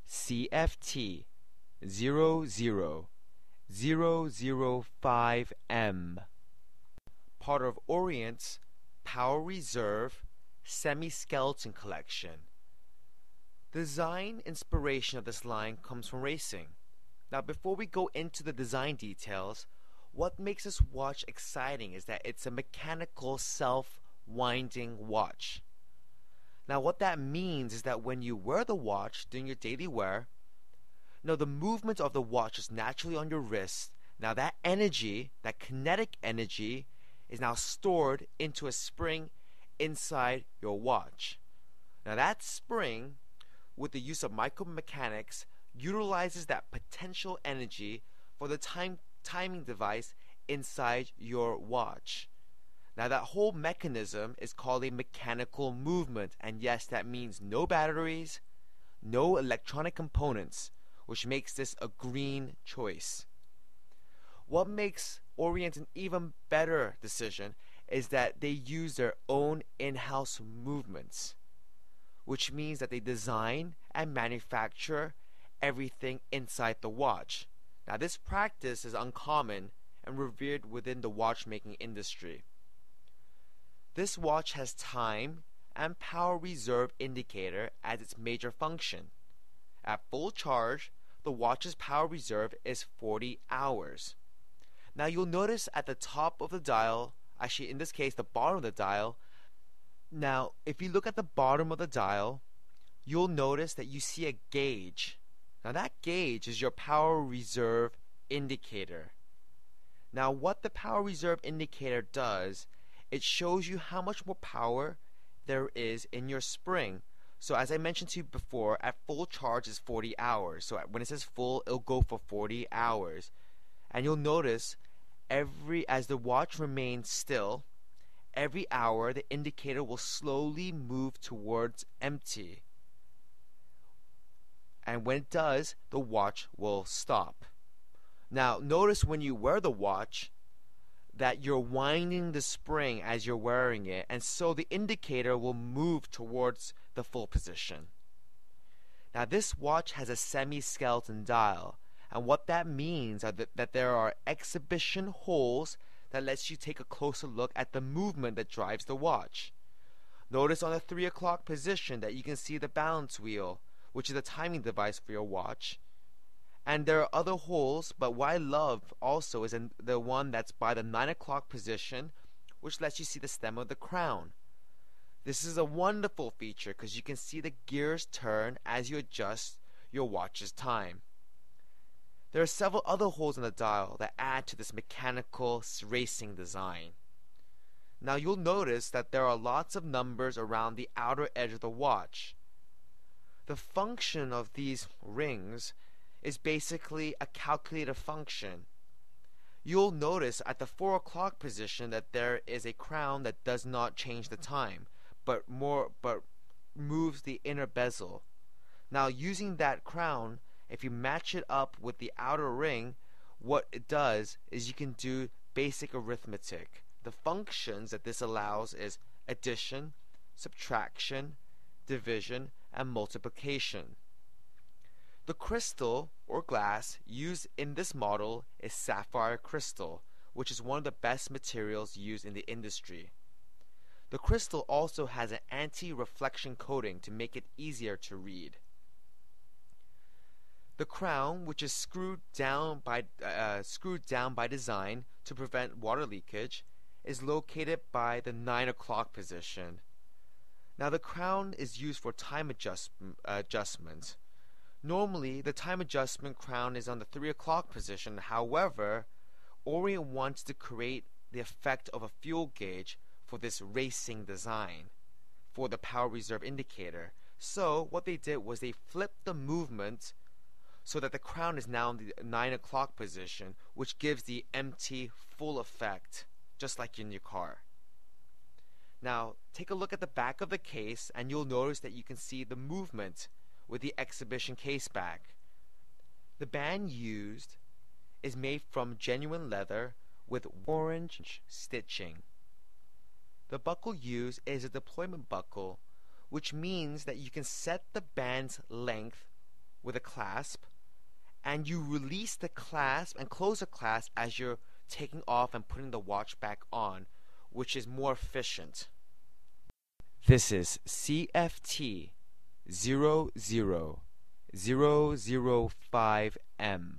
CFT00005M, part of Orient's Power Reserve Semi-Skeleton Collection. The design inspiration of this line comes from racing. Now, before we go into the design details, what makes this watch exciting is that it's a mechanical self-winding watch. Now, what that means is that when you wear the watch during your daily wear, the movement of the watch is naturally on your wrist. Now, that energy, that kinetic energy, is now stored into a spring inside your watch. Now, that spring, with the use of micromechanics, utilizes that potential energy for the timing device inside your watch. Now, that whole mechanism is called a mechanical movement, and yes, that means no batteries, no electronic components, which makes this a green choice. What makes Orient an even better decision is that they use their own in-house movements, which means that they design and manufacture everything inside the watch. Now, this practice is uncommon and revered within the watchmaking industry. This watch has time and power reserve indicator as its major function. At full charge, the watch's power reserve is 40 hours. Now, you'll notice at the top of the dial, actually in this case the bottom of the dial, now if you look at the bottom of the dial, you'll notice that you see a gauge. Now, that gauge is your power reserve indicator. Now, what the power reserve indicator does, it shows you how much more power there is in your spring. So as I mentioned to you before, at full charge is 40 hours. So when it says full, it'll go for 40 hours. And you'll notice as the watch remains still, every hour the indicator will slowly move towards empty. And when it does, the watch will stop. Now, notice when you wear the watch that you're winding the spring as you're wearing it, and so the indicator will move towards the full position. Now, this watch has a semi-skeleton dial, and what that means is that there are exhibition holes that lets you take a closer look at the movement that drives the watch. Notice on the 3 o'clock position that you can see the balance wheel, which is a timing device for your watch. And there are other holes, but what I love also is the one that's by the 9 o'clock position, which lets you see the stem of the crown. This is a wonderful feature because you can see the gears turn as you adjust your watch's time. There are several other holes in the dial that add to this mechanical racing design. Now, you'll notice that there are lots of numbers around the outer edge of the watch. The function of these rings is basically a calculated function. You'll notice at the 4 o'clock position that there is a crown that does not change the time, but moves the inner bezel. Now, using that crown, if you match it up with the outer ring, what it does is you can do basic arithmetic. The functions that this allows is addition, subtraction, division, and multiplication. The crystal or glass used in this model is sapphire crystal, which is one of the best materials used in the industry. The crystal also has an anti-reflection coating to make it easier to read. The crown, which is screwed down by design to prevent water leakage, is located by the 9 o'clock position. Now, the crown is used for time adjustment. Normally, the time adjustment crown is on the 3 o'clock position. However, Orient wants to create the effect of a fuel gauge for this racing design for the power reserve indicator. So what they did was they flipped the movement so that the crown is now in the 9 o'clock position, which gives the empty full effect, just like in your car. Now, take a look at the back of the case and you'll notice that you can see the movement with the exhibition case back. The band used is made from genuine leather with orange stitching. The buckle used is a deployment buckle, which means that you can set the band's length with a clasp, and you release the clasp and close the clasp as you're taking off and putting the watch back on, which is more efficient. This is CFT00005M.